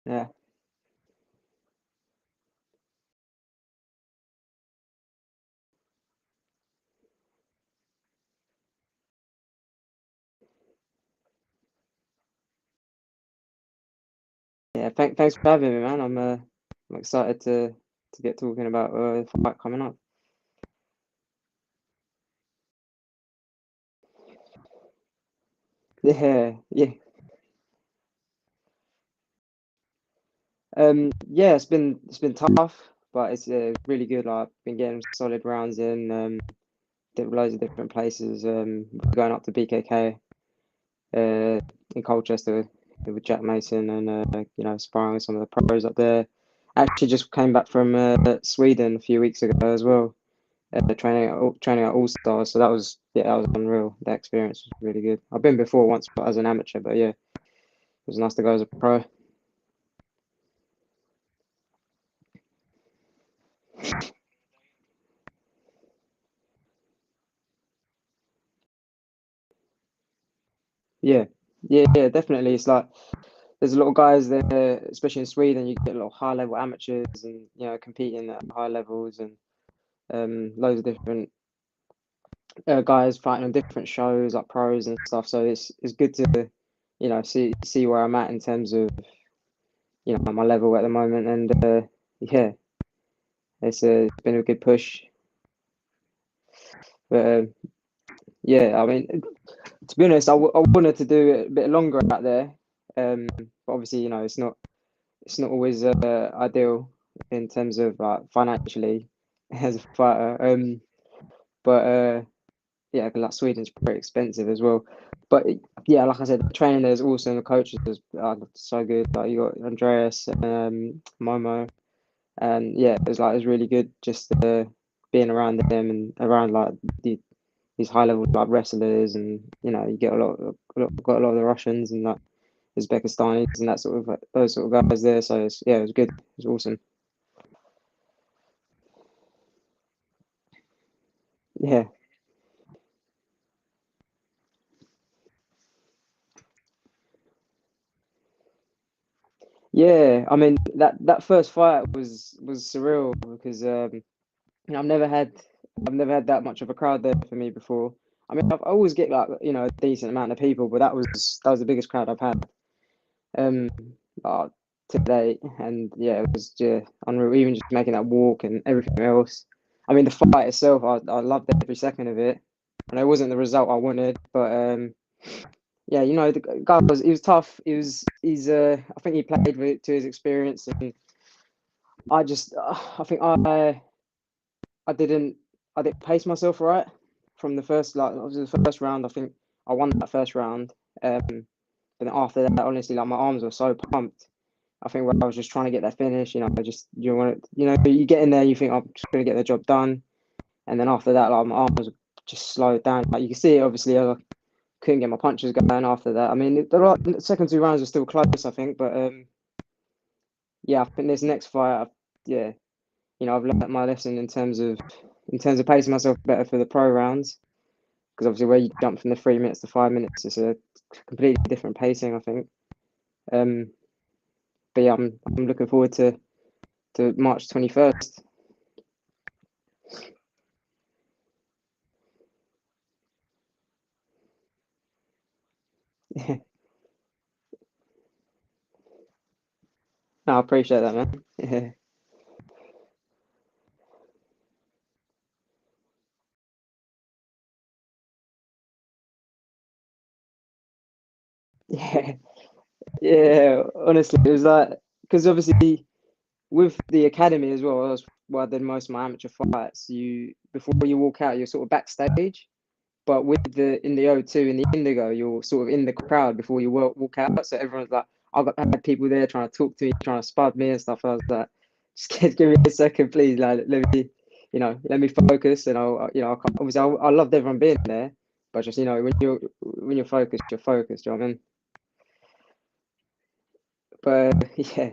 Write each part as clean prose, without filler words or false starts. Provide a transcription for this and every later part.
Yeah. Yeah, thanks for having me, man. I'm excited to get talking about the fight coming up. Yeah, yeah. Yeah, it's been tough, but it's really good. Like, I've been getting solid rounds in, did loads of different places. Going up to BKK, in Colchester with Jack Mason, and sparring with some of the pros up there. Actually, just came back from Sweden a few weeks ago as well. Training at All Stars. So that was unreal. That experience was really good. I've been before once, but as an amateur, but yeah, it was nice to go as a pro. Yeah, yeah, definitely. It's like there's a lot of guys there, especially in Sweden. You get a lot of high level amateurs, and competing at high levels, and loads of different guys fighting on different shows like pros and stuff. So it's good to see where I'm at in terms of my level at the moment, and yeah, it's been a good push. But yeah, I mean, to be honest, I wanted to do it a bit longer out there, but obviously, it's not always ideal in terms of like financially as a fighter. But yeah, 'cause, like Sweden's pretty expensive as well. But yeah, like I said, the training there is awesome. The coaches are so good. Like you got Andreas, Momo, and yeah, it was really good just being around them and around like these high level like wrestlers, and you get got a lot of the Russians and like Uzbekistanis and that sort of those sort of guys there. So yeah, it was good. It was awesome. Yeah, yeah. I mean that first fight was surreal because I've never had that much of a crowd there for me before. I mean, I always get like a decent amount of people, but that was the biggest crowd I've had um uh, to date, and yeah, it was just unreal. Even just making that walk and everything else. I mean, the fight itself, I loved every second of it, and it wasn't the result I wanted, but yeah, the guy he was tough. I think he played to his experience, and I think I didn't I didn't pace myself right from the first like obviously the first round. I think I won that first round. But then after that, honestly, like my arms were so pumped. I think where I was just trying to get that finish, I just you want to, you get in there, you think I'm just gonna get the job done, and then after that, like my arms just slowed down. Like you can see, obviously, I couldn't get my punches going after that. I mean, the second two rounds were still close, I think, but yeah, I think this next fight, yeah, I've learned my lesson in terms of pacing myself better for the pro rounds, because obviously where you jump from the 3 minutes to 5 minutes, it's a completely different pacing, I think. Um, but yeah, I'm looking forward to March 21st. No, I appreciate that, man. Yeah, yeah, yeah. Honestly, it was like because obviously with the academy as well, that's where I did most of my amateur fights. Before you walk out, you're sort of backstage. But with the in the O2 in the Indigo, you're sort of in the crowd before you walk out. So everyone's like, had people there trying to talk to me, trying to spud me and stuff. I was like, just give me a second, please. Like, let me focus. And obviously, I loved everyone being there, but just when you're focused, you're focused. You know what I mean? But yeah,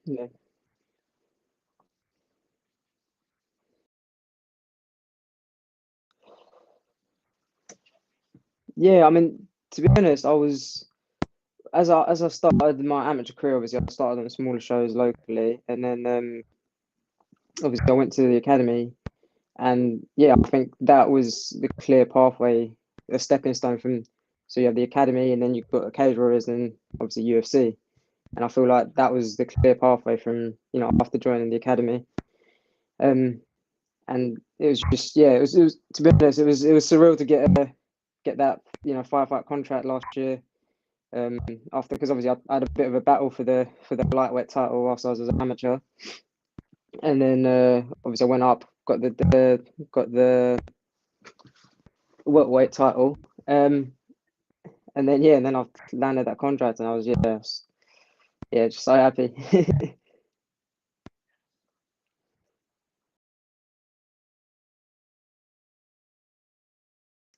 yeah, Yeah, I mean, to be honest, I was as I started my amateur career. Obviously, I started on smaller shows locally, and then obviously I went to the academy, and yeah, I think that was the clear pathway, a stepping stone from. So you have the academy, and then you've got Cage Warriors, and obviously UFC. And I feel like that was the clear pathway from after joining the academy. Um, and it was just it was to be honest, it was surreal to get that firefight contract last year. After because obviously I had a bit of a battle for the lightweight title whilst I was an amateur, and then obviously I went up, got the welterweight title, and then and then I landed that contract, and I was just so happy.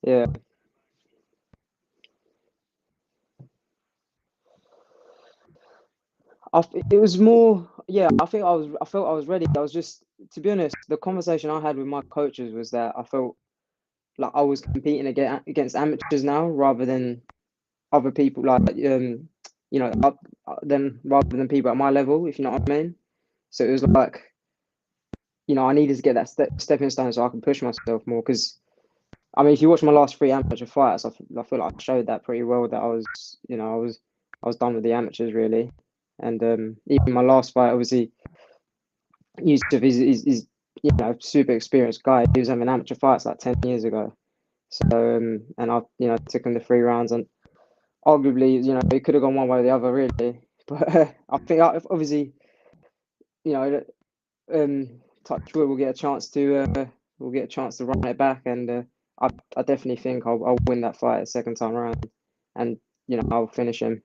Yeah. It was more, yeah. I felt I was ready. I was just, to be honest, the conversation I had with my coaches was that I felt like I was competing against amateurs now rather than other people, like rather than people at my level, if you know what I mean. So it was like, I needed to get that stepping stone so I can push myself more. Because I mean, if you watch my last three amateur fights, I feel like I showed that pretty well that I was done with the amateurs really. And even my last fight, obviously Yusuf is super experienced guy. He was having amateur fights like 10 years ago. So and I took him the 3 rounds, and arguably it could have gone one way or the other really. But I think obviously you know touch wood we'll get a chance to run it back, and I definitely think I'll win that fight a second time around, and I'll finish him.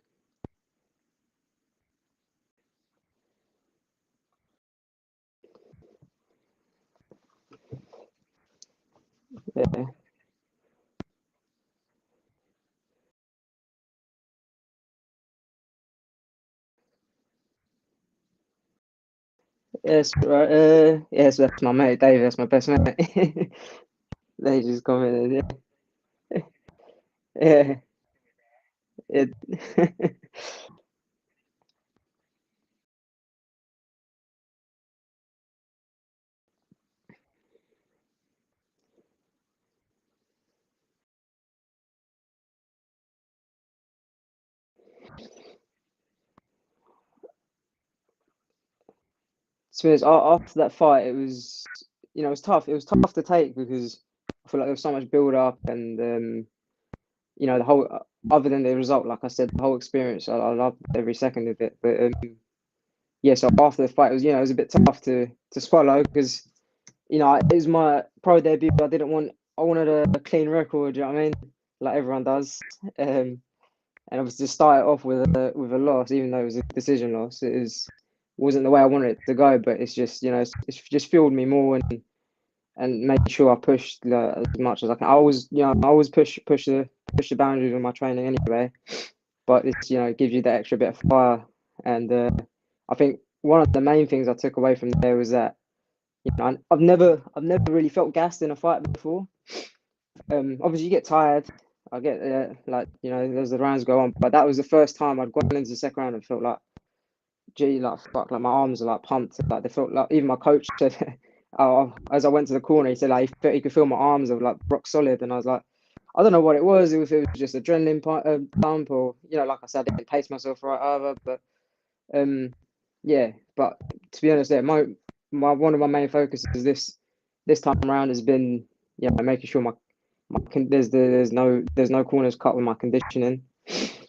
Yeah. Yes, right. Yes, that's my mate, Dave. That's my best mate. They just commented. Yeah, it. So after that fight, it was tough. It was tough to take because I feel like there was so much build up, and the whole other than the result, like I said, the whole experience, I loved every second of it. But yeah, so after the fight, it was a bit tough to swallow because it was my pro debut. I wanted a clean record. You know what I mean? Like everyone does. And obviously to start it off with a loss, even though it was a decision loss, wasn't the way I wanted it to go. But it's just it's just fueled me more, and made sure I pushed as much as I can. I always push the boundaries with my training anyway. But it's it gives you that extra bit of fire, and I think one of the main things I took away from there was that I've never really felt gassed in a fight before. Obviously you get tired. I get like as the rounds go on, but that was the first time I'd gone into the second round and felt like, gee, like fuck, like my arms are like pumped. Like they felt like, even my coach said, oh, as I went to the corner, he said like he could feel my arms are like rock solid, and I was like, I don't know what it was. If it was just adrenaline pump, or like I said, I didn't pace myself right either. But yeah. But to be honest, my one of my main focuses this time around has been making sure there's no corners cut with my conditioning,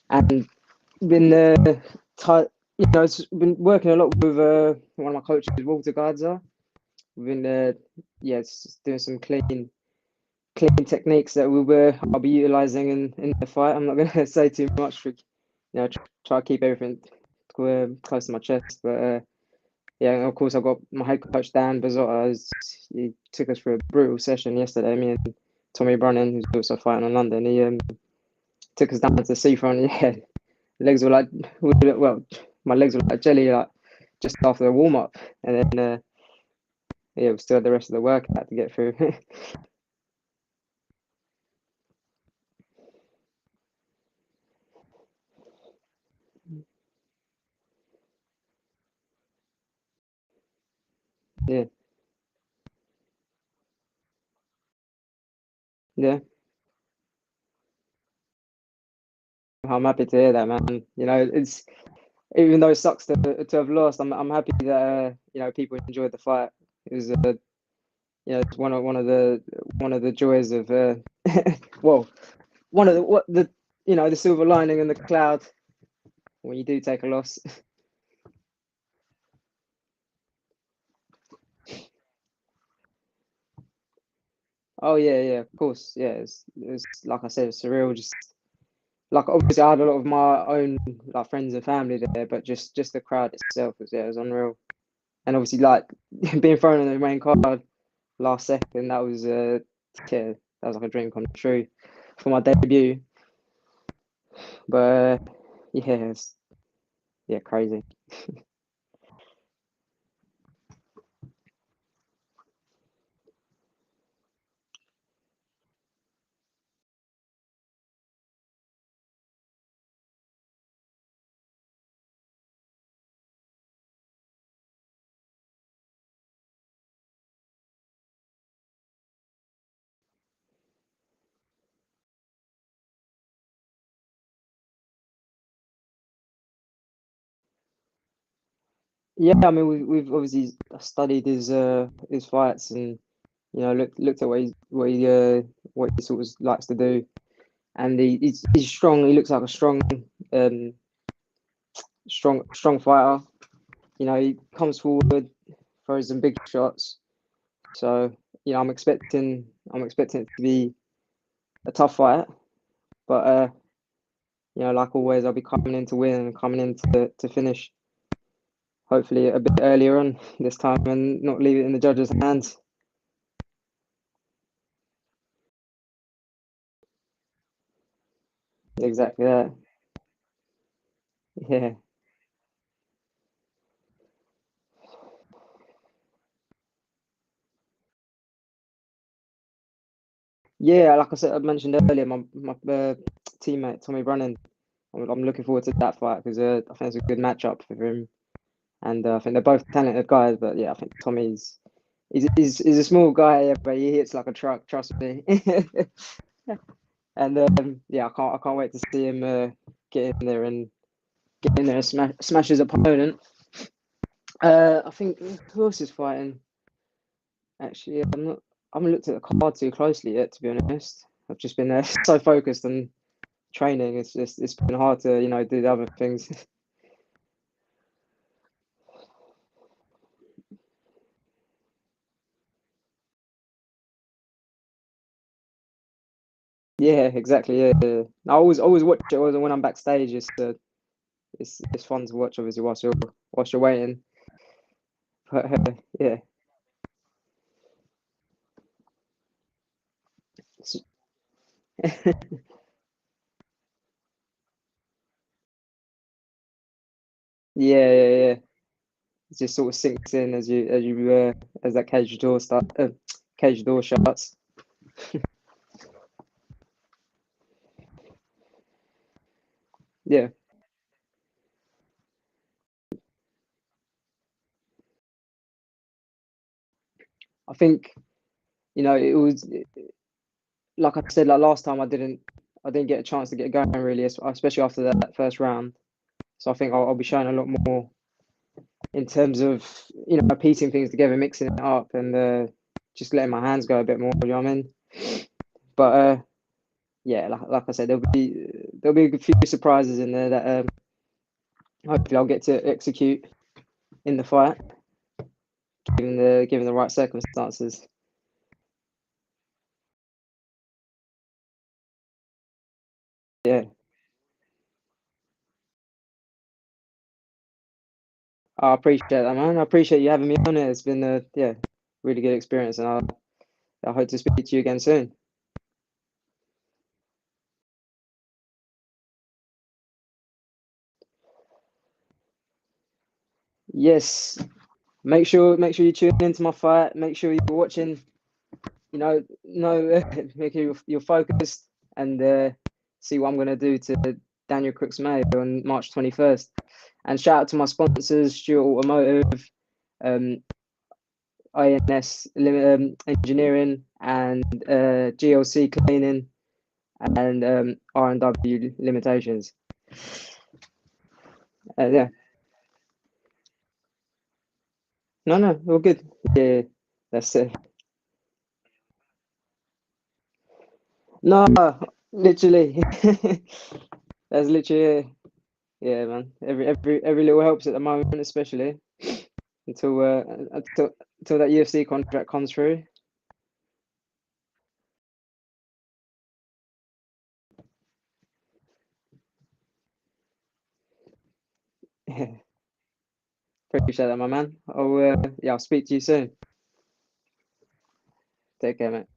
and been tight. It's been working a lot with one of my coaches, Walter Garza. We've been doing some clean techniques that I'll be utilizing in the fight. I'm not going to say too much for try to keep everything close to my chest, but yeah, and of course I've got my head coach Dan Bazzotta. He took us for a brutal session yesterday. Me and Tommy Brunnan, who's also fighting in London, he took us down to the seafront. Yeah, legs were like, well, my legs were like jelly, like just after the warm up, and then yeah, we still had the rest of the workout to get through. Yeah, yeah. I'm happy to hear that, man. You know, it's even though it sucks to have lost, I'm happy that you know, people enjoyed the fight. It was you know, it's one of the joys of well, one of the what the you know, the silver lining in the cloud when you do take a loss. Oh yeah, yeah, of course, yeah. It's like I said, it's surreal. Just like obviously, I had a lot of my own like friends and family there, but just the crowd itself was, yeah, it was unreal. And obviously, like being thrown on the main card last second, that was yeah, that was like a dream come true for my debut. But yeah, it's yeah, crazy. Yeah, I mean, we've obviously studied his fights and you know looked at what he sort of likes to do, and he's strong. He looks like a um strong fighter. You know, he comes forward, throws some big shots. So you know, I'm expecting it to be a tough fight, but you know, like always, I'll be coming in to win and coming in to finish. Hopefully, a bit earlier on this time and not leave it in the judges' hands. Exactly that. Yeah. Yeah, like I said, I mentioned earlier, my teammate Tommy Brennan. I'm looking forward to that fight because I think it's a good matchup for him, and I think they're both talented guys. But yeah, I think Tommy's he's a small guy, yeah, but he hits like a truck. Trust me. And yeah, I can't wait to see him get in there and smash his opponent. I think who else is fighting? Actually, I haven't looked at the card too closely yet, to be honest. I've just been so focused on training. It's been hard to you know do the other things. Yeah, exactly. Yeah, yeah. I always watch it when I'm backstage. It's fun to watch, obviously, whilst you're waiting. But yeah, yeah, yeah, yeah. It just sort of sinks in as that cage door shuts. Yeah, I think you know it was like I said, like last time I didn't get a chance to get going really, especially after that first round. So I think I'll be showing a lot more in terms of you know piecing things together, mixing it up, and just letting my hands go a bit more. You know what I mean? But yeah, like I said, there'll be a few surprises in there that hopefully I'll get to execute in the fight, given the right circumstances. Yeah, I appreciate that, man. I appreciate you having me on it. It's been a yeah, really good experience, and I hope to speak to you again soon. Yes, make sure you tune into my fight. Make sure you're watching. You know, no, make sure you're focused and see what I'm gonna do to Daniel Crooks May on March 21st. And shout out to my sponsors, Stewart Automotive, um, INS engineering and GLC cleaning and R&W limitations. Yeah. No, all good. Yeah, that's it. No, literally. That's literally it. Yeah, man. Every little helps at the moment, especially until until that UFC contract comes through. Yeah, appreciate that, my man. I'll speak to you soon. Take care, mate.